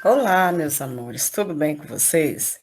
Olá, meus amores, tudo bem com vocês?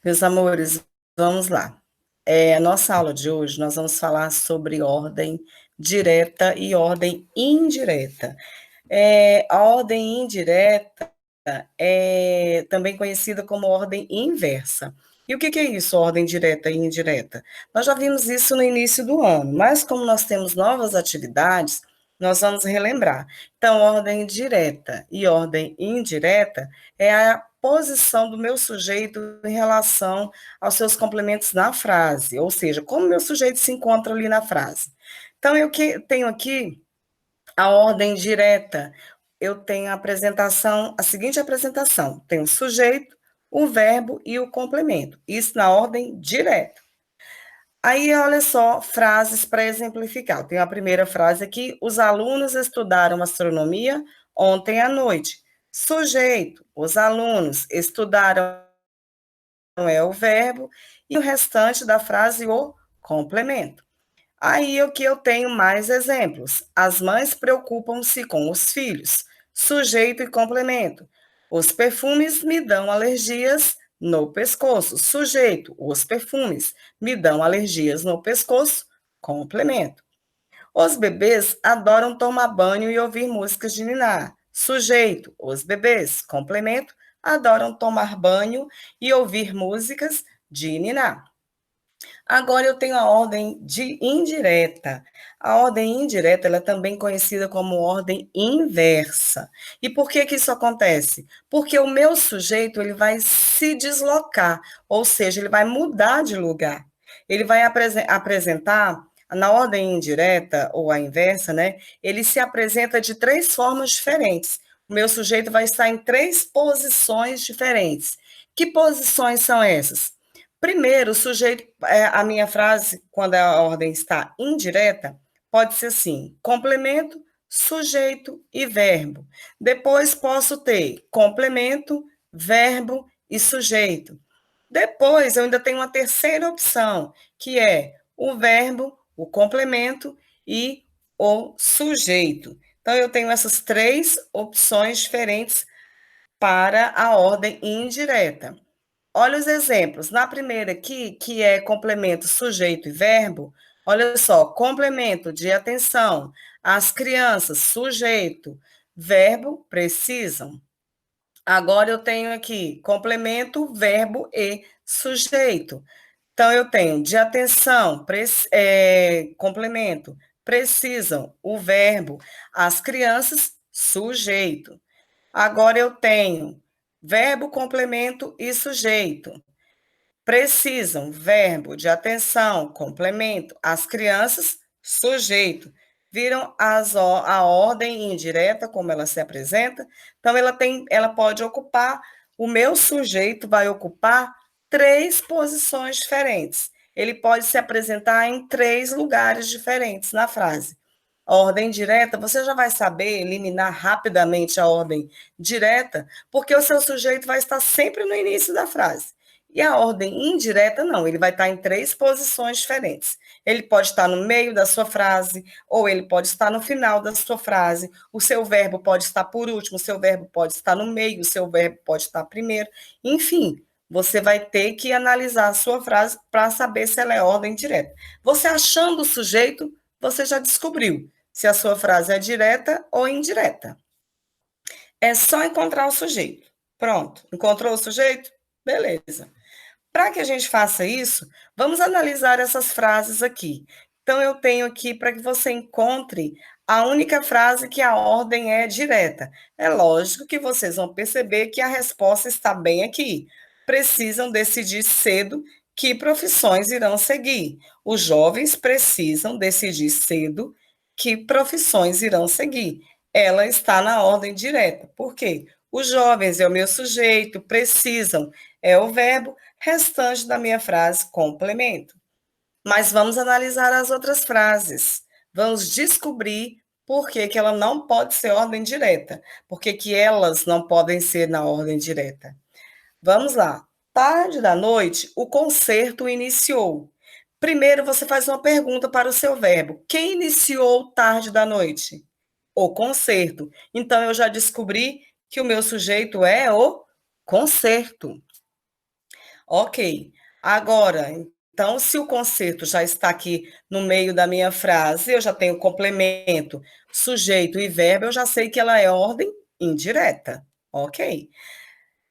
Meus amores, vamos lá. A nossa aula de hoje, nós vamos falar sobre ordem direta e ordem indireta. A ordem indireta é também conhecida como ordem inversa. E o que que é isso, ordem direta e indireta? Nós já vimos isso no início do ano, mas como nós temos novas atividades, nós vamos relembrar. Então, ordem direta e ordem indireta é a posição do meu sujeito em relação aos seus complementos na frase, ou seja, como o meu sujeito se encontra ali na frase. Então, eu tenho aqui a ordem direta. Eu tenho a seguinte apresentação: tem o sujeito, o verbo e o complemento. Isso na ordem direta. Aí, olha só, frases para exemplificar. Eu tenho a primeira frase aqui: os alunos estudaram astronomia ontem à noite. Sujeito, os alunos estudaram é o verbo, e o restante da frase, o complemento. Aí o que eu tenho mais exemplos. As mães preocupam-se com os filhos. Sujeito e complemento. Os perfumes me dão alergias no pescoço. Sujeito, os perfumes me dão alergias no pescoço. Complemento. Os bebês adoram tomar banho e ouvir músicas de ninar. Sujeito, os bebês. Complemento, adoram tomar banho e ouvir músicas de ninar. Agora eu tenho a ordem de indireta. A ordem indireta ela é também conhecida como ordem inversa. E por que que isso acontece? Porque o meu sujeito ele vai se deslocar, ou seja, ele vai mudar de lugar. Ele vai apresentar na ordem indireta ou a inversa, né? Ele se apresenta de três formas diferentes. O meu sujeito vai estar em três posições diferentes. Que posições são essas? Primeiro, o sujeito, a minha frase, quando a ordem está indireta, pode ser assim: complemento, sujeito e verbo. Depois posso ter complemento, verbo e sujeito. Depois eu ainda tenho uma terceira opção, que é o verbo, o complemento e o sujeito. Então eu tenho essas três opções diferentes para a ordem indireta. Olha os exemplos. Na primeira aqui, que é complemento sujeito e verbo, olha só, complemento de atenção. As crianças, sujeito, verbo, precisam. Agora eu tenho aqui complemento, verbo e sujeito. Então eu tenho de atenção, complemento, precisam, o verbo, as crianças, sujeito. Agora eu tenho verbo, complemento e sujeito. Precisam, verbo de atenção, complemento. As crianças, sujeito. Viram a ordem indireta, como ela se apresenta? Então, ela pode ocupar, o meu sujeito vai ocupar três posições diferentes. Ele pode se apresentar em três lugares diferentes na frase. A ordem direta, você já vai saber eliminar rapidamente a ordem direta, porque o seu sujeito vai estar sempre no início da frase. E a ordem indireta, não, ele vai estar em três posições diferentes. Ele pode estar no meio da sua frase, ou ele pode estar no final da sua frase. O seu verbo pode estar por último, o seu verbo pode estar no meio, o seu verbo pode estar primeiro. Enfim, você vai ter que analisar a sua frase para saber se ela é ordem direta. Você achando o sujeito, você já descobriu se a sua frase é direta ou indireta. É só encontrar o sujeito. Pronto. Encontrou o sujeito? Beleza. Para que a gente faça isso, vamos analisar essas frases aqui. Então, eu tenho aqui para que você encontre a única frase que a ordem é direta. É lógico que vocês vão perceber que a resposta está bem aqui. Precisam decidir cedo que profissões irão seguir. Os jovens precisam decidir cedo que profissões irão seguir. Ela está na ordem direta. Por quê? Os jovens é o meu sujeito, precisam é o verbo, restante da minha frase, complemento. Mas vamos analisar as outras frases. Vamos descobrir por que, que ela não pode ser ordem direta. Por que, que elas não podem ser na ordem direta. Vamos lá. Tarde da noite, o concerto iniciou. Primeiro, você faz uma pergunta para o seu verbo. Quem iniciou tarde da noite? O concerto. Então, eu já descobri que o meu sujeito é o concerto. Ok. Agora, então, se o concerto já está aqui no meio da minha frase, eu já tenho complemento, sujeito e verbo, eu já sei que ela é ordem indireta. Ok.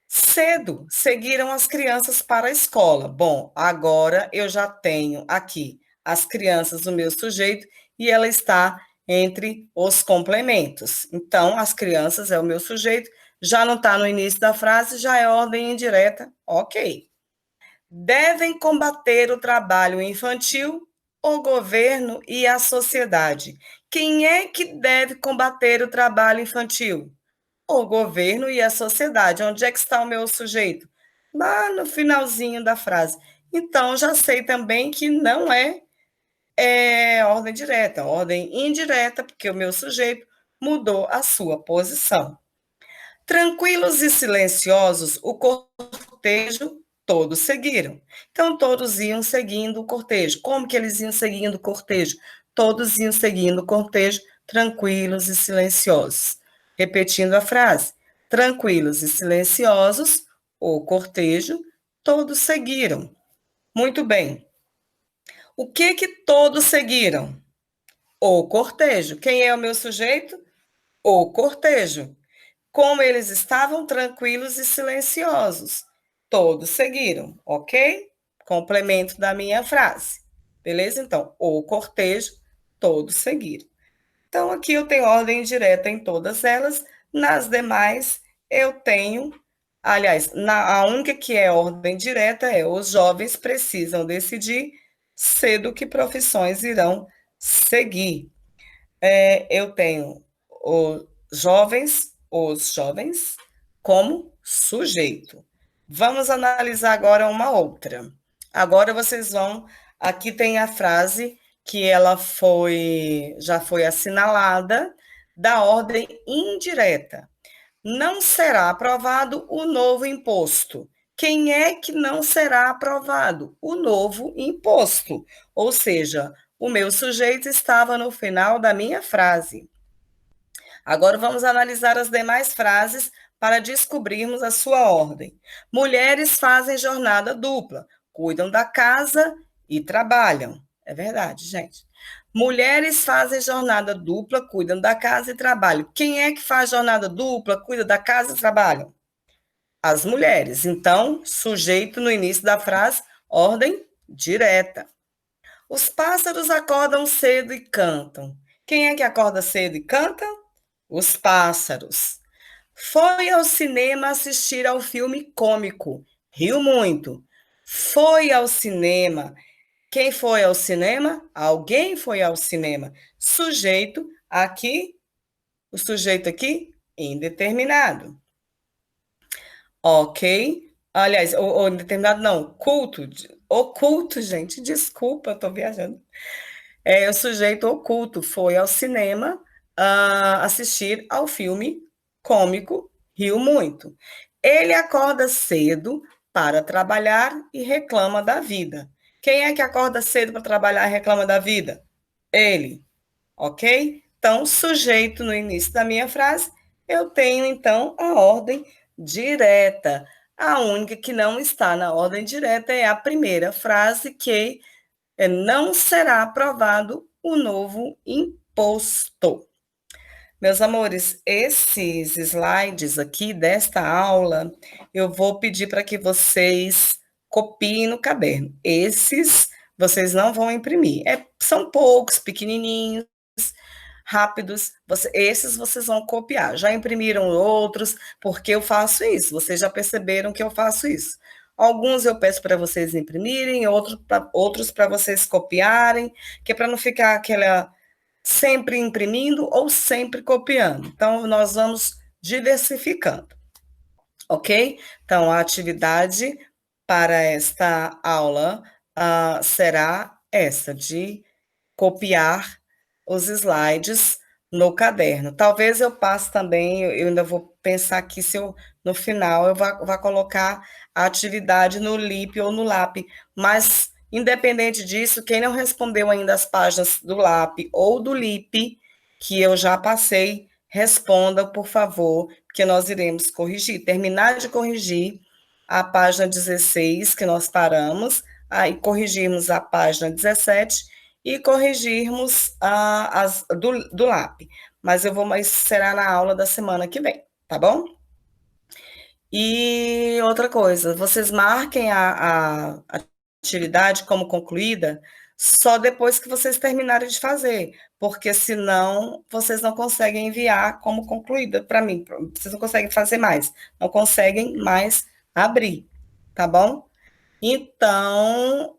Cedo seguiram as crianças para a escola. Bom, agora eu já tenho aqui as crianças do meu sujeito e ela está entre os complementos. Então, as crianças é o meu sujeito, já não está no início da frase, já é ordem indireta. Ok. Devem combater o trabalho infantil o governo e a sociedade. Quem é que deve combater o trabalho infantil? O governo e a sociedade. Onde é que está o meu sujeito? Lá no finalzinho da frase. Então, já sei também que não é ordem direta, ordem indireta, porque o meu sujeito mudou a sua posição. Tranquilos e silenciosos, o cortejo todos seguiram. Então, todos iam seguindo o cortejo. Como que eles iam seguindo o cortejo? Todos iam seguindo o cortejo, tranquilos e silenciosos. Repetindo a frase: tranquilos e silenciosos, o cortejo, todos seguiram. Muito bem. O que todos seguiram? O cortejo. Quem é o meu sujeito? O cortejo. Como eles estavam tranquilos e silenciosos. Todos seguiram, ok? Complemento da minha frase. Beleza? Então, o cortejo, todos seguiram. Então, aqui eu tenho ordem direta em todas elas. Nas demais, eu tenho. Aliás, a única que é ordem direta é os jovens precisam decidir cedo que profissões irão seguir. Eu tenho os jovens como sujeito. Vamos analisar agora uma outra. Agora vocês vão, aqui tem a frase que ela já foi assinalada da ordem indireta. Não será aprovado o novo imposto. Quem é que não será aprovado? O novo imposto. Ou seja, o meu sujeito estava no final da minha frase. Agora vamos analisar as demais frases para descobrirmos a sua ordem. Mulheres fazem jornada dupla, cuidam da casa e trabalham. É verdade, gente. Mulheres fazem jornada dupla, cuidam da casa e trabalham. Quem é que faz jornada dupla, cuida da casa e trabalham? As mulheres. Então, sujeito no início da frase, ordem direta. Os pássaros acordam cedo e cantam. Quem é que acorda cedo e canta? Os pássaros. Foi ao cinema assistir ao filme cômico. Riu muito. Foi ao cinema. Quem foi ao cinema? Alguém foi ao cinema. Sujeito aqui, o sujeito aqui, indeterminado. Ok? Aliás, o indeterminado não, culto. Oculto, gente, desculpa, estou viajando. O sujeito oculto foi ao cinema assistir ao filme cômico, riu muito. Ele acorda cedo para trabalhar e reclama da vida. Quem é que acorda cedo para trabalhar e reclama da vida? Ele, ok? Então, sujeito no início da minha frase, eu tenho então a ordem direta. A única que não está na ordem direta é a primeira frase, que não será aprovado o novo imposto. Meus amores, esses slides aqui desta aula, eu vou pedir para que vocês copiem no caderno. Esses vocês não vão imprimir. São poucos, pequenininhos, rápidos. Esses vocês vão copiar. Já imprimiram outros, porque eu faço isso. Vocês já perceberam que eu faço isso. Alguns eu peço para vocês imprimirem, outros para vocês copiarem, que é para não ficar aquela sempre imprimindo ou sempre copiando. Então, nós vamos diversificando, ok? Então, a atividade para esta aula será essa, de copiar os slides no caderno. Talvez eu passe também, eu ainda vou pensar aqui se eu, no final, eu vá colocar a atividade no LIP ou no LAP, mas, independente disso, quem não respondeu ainda as páginas do LAP ou do LIP, que eu já passei, responda, por favor, que nós iremos corrigir. Terminar de corrigir a página 16, que nós paramos, aí corrigirmos a página 17 e corrigirmos do LAP. Mas será na aula da semana que vem, tá bom? E outra coisa, vocês marquem a atividade como concluída só depois que vocês terminarem de fazer, porque senão vocês não conseguem enviar como concluída para mim, vocês não conseguem fazer mais, não conseguem mais abrir, tá bom? Então,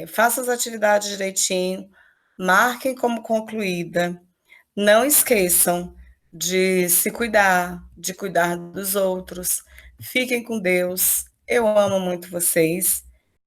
façam as atividades direitinho, marquem como concluída, não esqueçam de se cuidar, de cuidar dos outros. Fiquem com Deus. Eu amo muito vocês